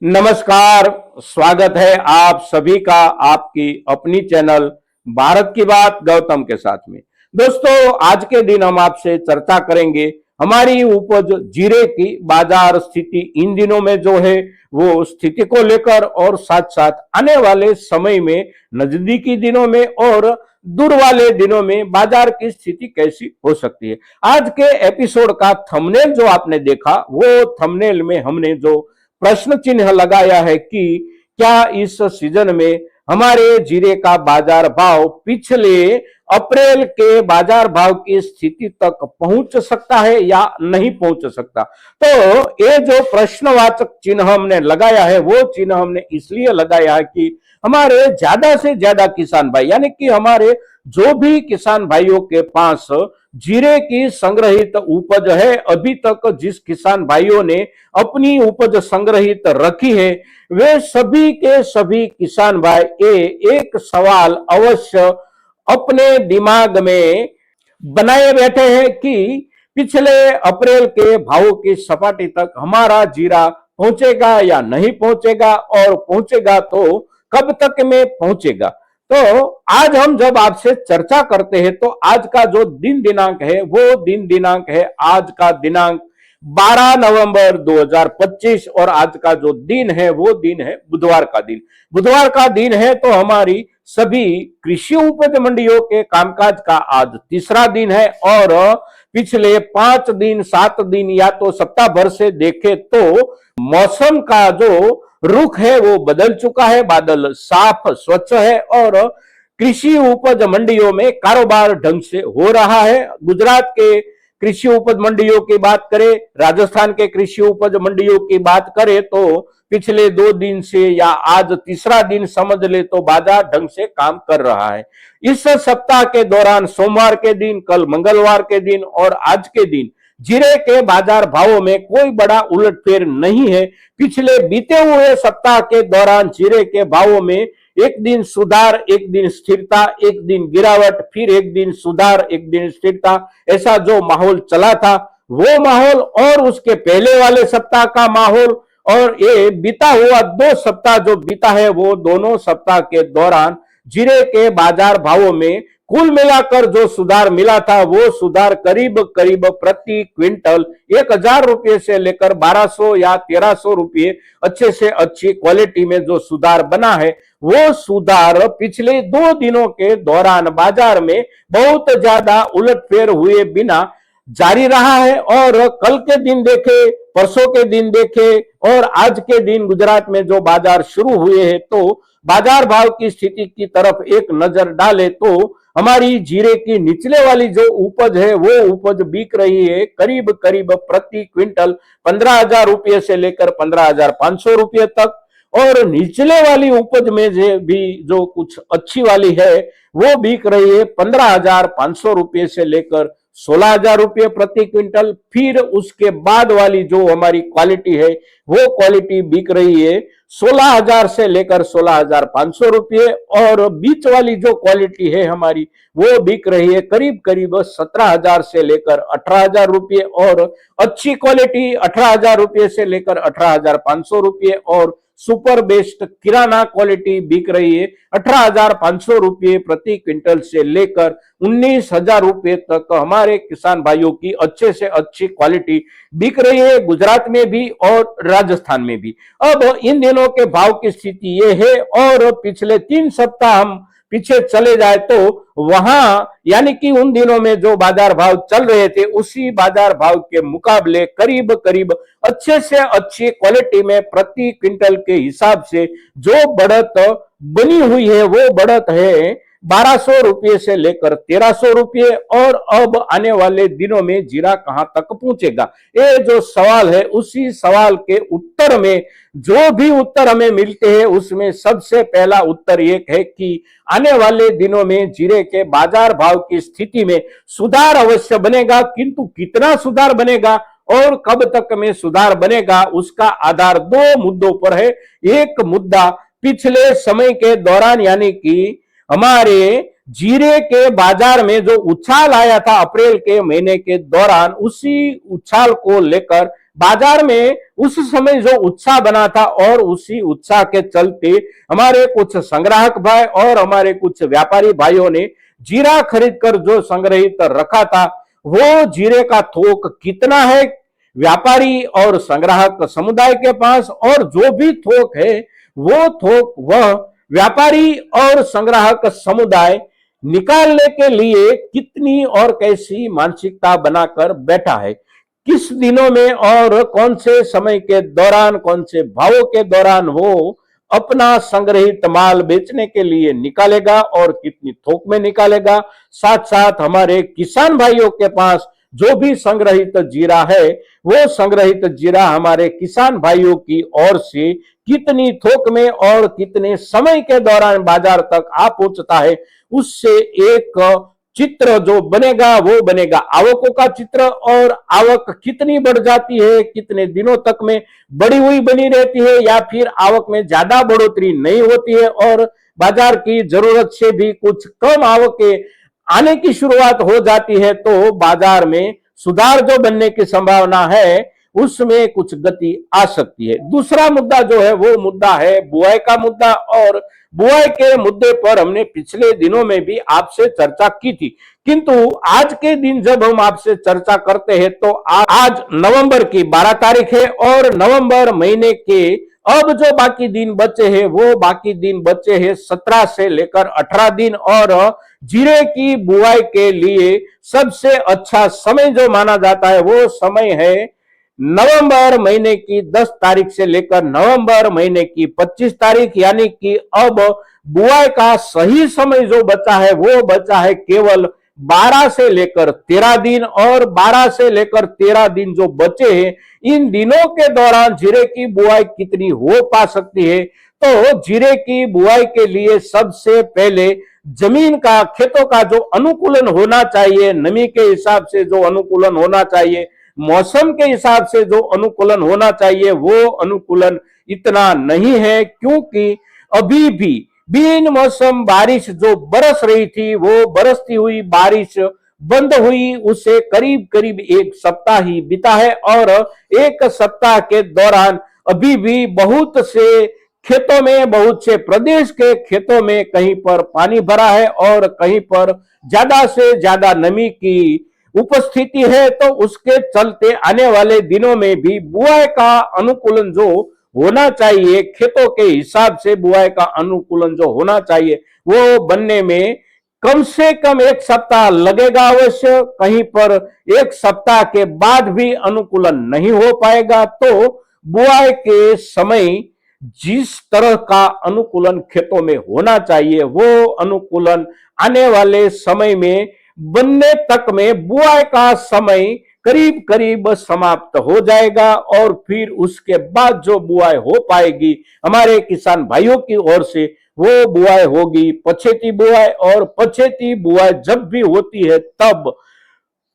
नमस्कार। स्वागत है आप सभी का आपकी अपनी चैनल भारत की बात गौतम के साथ में। दोस्तों, आज के दिन हम आपसे चर्चा करेंगे हमारी उपज जीरे की बाजार स्थिति इन दिनों में जो है वो स्थिति को लेकर, और साथ साथ आने वाले समय में नजदीकी दिनों में और दूर वाले दिनों में बाजार की स्थिति कैसी हो सकती है। आज के एपिसोड का थंबनेल जो आपने देखा, वो थंबनेल में हमने जो प्रश्न चिन्ह लगाया है कि क्या इस सीजन में हमारे जीरे का बाजार भाव पिछले अप्रैल के बाजार भाव की स्थिति तक पहुंच सकता है या नहीं पहुंच सकता। तो ये जो प्रश्नवाचक चिन्ह हमने लगाया है, वो चिन्ह हमने इसलिए लगाया है कि हमारे ज्यादा से ज्यादा किसान भाई, यानी कि हमारे जो भी किसान भाइयों के पास जीरे की संग्रहित उपज है, अभी तक जिस किसान भाइयों ने अपनी उपज संग्रहित रखी है, वे सभी के सभी किसान भाई एक सवाल अवश्य अपने दिमाग में बनाए बैठे हैं कि पिछले अप्रैल के भावों की सपाटी तक हमारा जीरा पहुंचेगा या नहीं पहुंचेगा, और पहुंचेगा तो कब तक में पहुंचेगा। तो आज हम जब आपसे चर्चा करते हैं तो आज का जो दिन दिनांक है वो दिन दिनांक है, आज का दिनांक 12 नवंबर 2025, और आज का जो दिन है वो दिन है बुधवार का दिन। बुधवार का दिन है तो हमारी सभी कृषि उपज मंडियों के कामकाज का आज तीसरा दिन है, और पिछले 5 दिन 7 दिन या तो सप्ताह भर से देखे तो मौसम का जो रुख है वो बदल चुका है, बादल साफ स्वच्छ है और कृषि उपज मंडियों में कारोबार ढंग से हो रहा है। गुजरात के कृषि उपज मंडियों की बात करें, राजस्थान के कृषि उपज मंडियों की बात करें तो पिछले 2 दिन से या आज तीसरा दिन समझ ले तो बाजार ढंग से काम कर रहा है। इस सप्ताह के दौरान सोमवार के दिन, कल मंगलवार के दिन और आज के दिन जीरे के बाजार भावों में कोई बड़ा उलटफेर नहीं है। पिछले बीते हुए सप्ताह के दौरान जीरे के भावों में एक दिन सुधार, एक दिन स्थिरता, एक दिन गिरावट, फिर एक दिन सुधार, एक दिन स्थिरता, ऐसा जो माहौल चला था वो माहौल, और उसके पहले वाले सप्ताह का माहौल, और ये बीता हुआ 2 सप्ताह जो बीता है, वो दोनों सप्ताह के दौरान जीरे के बाजार भावों में कुल मिलाकर जो सुधार मिला था वो सुधार करीब करीब प्रति क्विंटल 1000 रुपये से लेकर 1200 या 1300 रुपये अच्छे से अच्छी क्वालिटी में जो सुधार बना है, वो सुधार पिछले 2 दिनों के दौरान बाजार में बहुत ज्यादा उलटफेर हुए बिना जारी रहा है। और कल के दिन देखे, परसों के दिन देखे और आज के दिन गुजरात में जो बाजार शुरू हुए हैं, तो बाजार भाव की स्थिति की तरफ एक नजर डाले तो हमारी जीरे की निचले वाली जो उपज है वो उपज बिक रही है करीब करीब प्रति क्विंटल 15,000 रुपये से लेकर 15,500 रुपये तक, और निचले वाली उपज में भी जो कुछ अच्छी वाली है वो बिक रही है 15,500 रुपये से लेकर 16,000 रुपये प्रति क्विंटल। फिर उसके बाद वाली जो हमारी क्वालिटी है वो क्वालिटी बिक रही है 16,000 से लेकर 16,500 रुपये, और बीच वाली जो क्वालिटी है हमारी वो बिक रही है करीब करीब 17,000 से लेकर 18,000 रुपये, और अच्छी क्वालिटी 18,000 रुपये से लेकर 18,500 रुपये, और सुपर बेस्ट किराना क्वालिटी बिक रही है 18,500 रुपये प्रति क्विंटल से लेकर 19,000 रुपये तक हमारे किसान भाइयों की अच्छे से अच्छी क्वालिटी बिक रही है, गुजरात में भी और राजस्थान में भी। अब इन दिनों के भाव की स्थिति ये है, और पिछले 3 सप्ताह हम पीछे चले जाए तो वहां, यानी कि उन दिनों में जो बाजार भाव चल रहे थे उसी बाजार भाव के मुकाबले करीब करीब अच्छे से अच्छी क्वालिटी में प्रति क्विंटल के हिसाब से जो बढ़त बनी हुई है वो बढ़त है 1200 रुपये से लेकर 1300 रुपये, और अब आने वाले दिनों में जीरा कहां तक पहुंचेगा, ये जो सवाल है उसी सवाल के उत्तर में जो भी उत्तर हमें मिलते हैं उसमें सबसे पहला उत्तर ये है कि आने वाले दिनों में जीरे के बाजार भाव की स्थिति में सुधार अवश्य बनेगा, किंतु कितना सुधार बनेगा और कब तक में सुधार बनेगा उसका आधार 2 मुद्दों पर है। एक मुद्दा पिछले समय के दौरान, यानी कि हमारे जीरे के बाजार में जो उछाल आया था अप्रैल के महीने के दौरान, उसी उछाल को लेकर बाजार में उस समय जो उत्साह बना था और उसी उत्साह के चलते हमारे कुछ संग्राहक भाई और हमारे कुछ व्यापारी भाइयों ने जीरा खरीद कर जो संग्रहित रखा था, वो जीरे का थोक कितना है व्यापारी और संग्राहक समुदाय के पास, और जो भी थोक है वो थोक वह व्यापारी और संग्राहक समुदाय निकालने के लिए कितनी और कैसी मानसिकता बनाकर बैठा है, किस दिनों में और कौन से समय के दौरान, कौन से भावों के दौरान वो अपना संग्रहित माल बेचने के लिए निकालेगा और कितनी थोक में निकालेगा। साथ साथ हमारे किसान भाइयों के पास जो भी संग्रहित जीरा है, वो संग्रहित जीरा हमारे किसान भाइयों की ओर से कितनी थोक में और कितने समय के दौरान बाजार तक आ पहुंचता है, उससे एक चित्र जो बनेगा वो बनेगा आवकों का चित्र। और आवक कितनी बढ़ जाती है, कितने दिनों तक में बढ़ी हुई बनी रहती है, या फिर आवक में ज्यादा बढ़ोतरी नहीं होती है और बाजार की जरूरत से भी कुछ कम आवकें आने की शुरुआत हो जाती है, तो बाजार में सुधार जो बनने की संभावना है उसमें कुछ गति आ सकती है। दूसरा मुद्दा जो है वो मुद्दा है बुआई का मुद्दा, और बुआई के मुद्दे पर हमने पिछले दिनों में भी आपसे चर्चा की थी, किंतु आज के दिन जब हम आपसे चर्चा करते हैं तो आज नवंबर की 12 तारीख है और नवंबर महीने के अब जो बाकी दिन बचे हैं वो बाकी दिन बचे हैं 17 से लेकर 18 दिन, और जीरे की बुआई के लिए सबसे अच्छा समय जो माना जाता है वो समय है नवंबर महीने की 10 तारीख से लेकर नवंबर महीने की 25 तारीख, यानी कि अब बुआई का सही समय जो बचा है वो बचा है केवल 12 से लेकर 13 दिन, और 12 से लेकर 13 दिन जो बचे हैं इन दिनों के दौरान जीरे की बुआई कितनी हो पा सकती है। तो जीरे की बुआई के लिए सबसे पहले जमीन का, खेतों का जो अनुकूलन होना चाहिए, नमी के हिसाब से जो अनुकूलन होना चाहिए, मौसम के हिसाब से जो अनुकूलन होना चाहिए, वो अनुकूलन इतना नहीं है, क्योंकि अभी भी बिन मौसम बारिश जो बरस रही थी वो बरसती हुई बारिश बंद हुई उसे करीब करीब एक सप्ताह ही बीता है, और एक सप्ताह के दौरान अभी भी बहुत से खेतों में, बहुत से प्रदेश के खेतों में कहीं पर पानी भरा है और कहीं पर ज्यादा से ज्यादा नमी की उपस्थिति है। तो उसके चलते आने वाले दिनों में भी बुआई का अनुकूलन जो होना चाहिए, खेतों के हिसाब से बुआई का अनुकूलन जो होना चाहिए वो बनने में कम से कम एक सप्ताह लगेगा अवश्य, कहीं पर एक सप्ताह के बाद भी अनुकूलन नहीं हो पाएगा। तो बुआई के समय जिस तरह का अनुकूलन खेतों में होना चाहिए वो अनुकूलन आने वाले समय में बनने तक में बुआई का समय करीब करीब समाप्त हो जाएगा, और फिर उसके बाद जो बुआई हो पाएगी हमारे किसान भाइयों की ओर से वो बुआई होगी पछेती बुआई। और पछेती बुआई जब भी होती है तब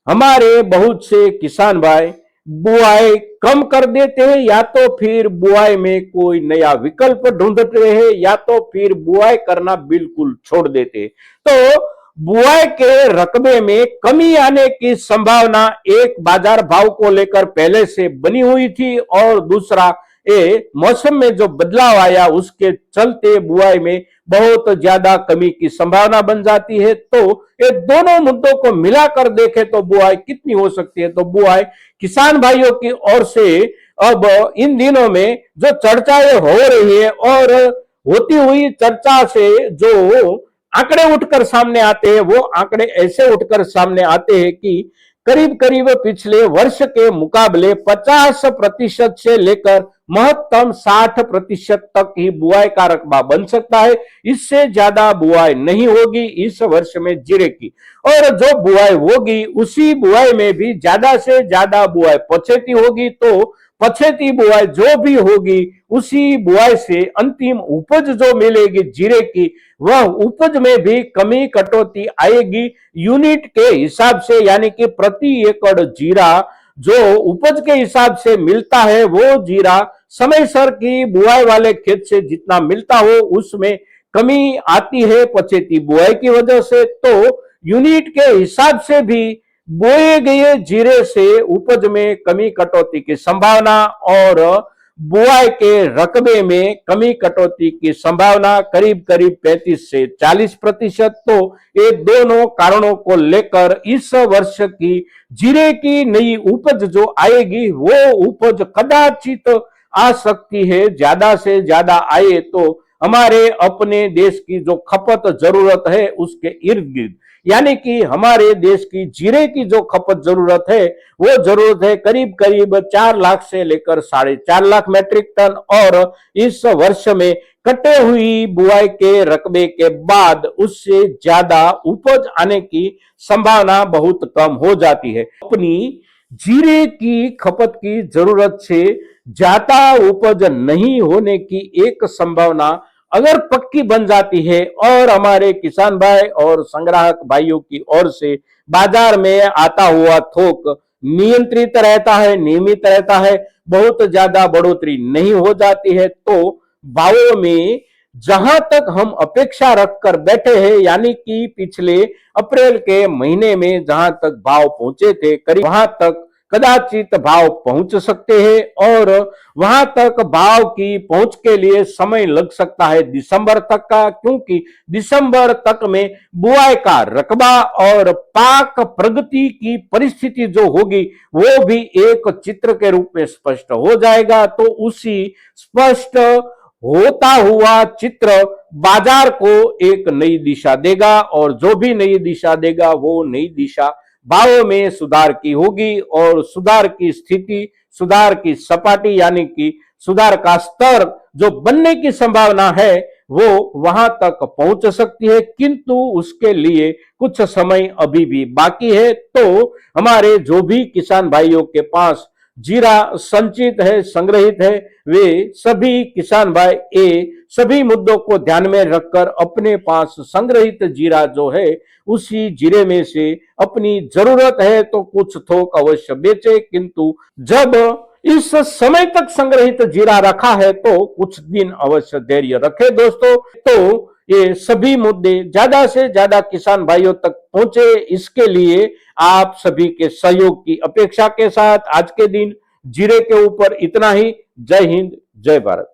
हमारे बहुत से किसान भाई बुआई कम कर देते हैं, या तो फिर बुआई में कोई नया विकल्प ढूंढते हैं, या तो फिर बुआई करना बिल्कुल छोड़ देते हैं। तो बुआई के रकबे में कमी आने की संभावना एक बाजार भाव को लेकर पहले से बनी हुई थी, और दूसरा मौसम में जो बदलाव आया उसके चलते बुआई में बहुत ज्यादा कमी की संभावना बन जाती है। तो ये दोनों मुद्दों को मिलाकर देखें तो बुआई कितनी हो सकती है, तो बुआई किसान भाइयों की ओर से अब इन दिनों में जो चर्चाएं हो रही है और होती हुई चर्चा से जो आंकड़े उठकर सामने आते हैं वो आंकड़े ऐसे उठकर सामने आते हैं कि करीब करीब पिछले वर्ष के मुकाबले 50% से लेकर महत्तम 60% तक ही बुआई का रकबा बन सकता है। इससे ज्यादा बुआई नहीं होगी इस वर्ष में जीरे की, और जो बुआई होगी उसी बुआई में भी ज्यादा से ज्यादा बुआई पछेती होगी। तो पछेती बुआई जो भी होगी उसी बुआई से अंतिम उपज जो मिलेगी जीरे की, वह उपज में भी कमी कटौती आएगी यूनिट के हिसाब से, यानी कि प्रति एकड़ जीरा जो उपज के हिसाब से मिलता है वो जीरा समय सर की बुआई वाले खेत से जितना मिलता हो उसमें कमी आती है पछेती बुआई की वजह से। तो यूनिट के हिसाब से भी बोए गए जीरे से उपज में कमी कटौती की संभावना और बुआई के रकबे में कमी कटौती की संभावना करीब करीब 35 से 40%। तो ये दोनों कारणों को लेकर इस वर्ष की जीरे की नई उपज जो आएगी वो उपज कदाचित आ सकती है, ज्यादा से ज्यादा आए तो हमारे अपने देश की जो खपत जरूरत है उसके इर्द गिर्द, यानी कि हमारे देश की जीरे की जो खपत जरूरत है वो जरूरत है करीब करीब 4 लाख से लेकर 4.5 लाख मैट्रिक टन। और इस वर्ष में कटे हुई बुआई के रकबे के बाद उससे ज्यादा उपज आने की संभावना बहुत कम हो जाती है। अपनी जीरे की खपत की जरूरत से ज्यादा उपज नहीं होने की एक संभावना अगर पक्की बन जाती है और हमारे किसान भाई और संग्राहक भाइयों की ओर से बाजार में आता हुआ थोक नियंत्रित रहता है, नियमित रहता है, बहुत ज्यादा बढ़ोतरी नहीं हो जाती है, तो भावों में जहां तक हम अपेक्षा रखकर बैठे हैं, यानी कि पिछले अप्रैल के महीने में जहां तक भाव पहुंचे थे करीब वहां तक कदाचित भाव पहुंच सकते हैं और वहां तक भाव की पहुंच के लिए समय लग सकता है दिसंबर तक का, क्योंकि दिसंबर तक में बुआई का रकबा और पाक प्रगति की परिस्थिति जो होगी वो भी एक चित्र के रूप में स्पष्ट हो जाएगा। तो उसी स्पष्ट होता हुआ चित्र बाजार को एक नई दिशा देगा और जो भी नई दिशा देगा वो नई दिशा भावों में सुधार की होगी और सुधार की स्थिति, सुधार की सपाटी, यानी कि सुधार का स्तर जो बनने की संभावना है वो वहां तक पहुंच सकती है, किंतु उसके लिए कुछ समय अभी भी बाकी है। तो हमारे जो भी किसान भाइयों के पास जीरा संचित है, संग्रहित है, वे सभी किसान भाई ये सभी मुद्दों को ध्यान में रखकर अपने पास संग्रहित जीरा जो है उसी जीरे में से अपनी जरूरत है तो कुछ थोक अवश्य बेचे, किंतु जब इस समय तक संग्रहित जीरा रखा है तो कुछ दिन अवश्य धैर्य रखे दोस्तों। तो ये सभी मुद्दे ज्यादा से ज्यादा किसान भाइयों तक पहुंचे, इसके लिए आप सभी के सहयोग की अपेक्षा के साथ आज के दिन जीरे के ऊपर इतना ही। जय हिंद, जय भारत।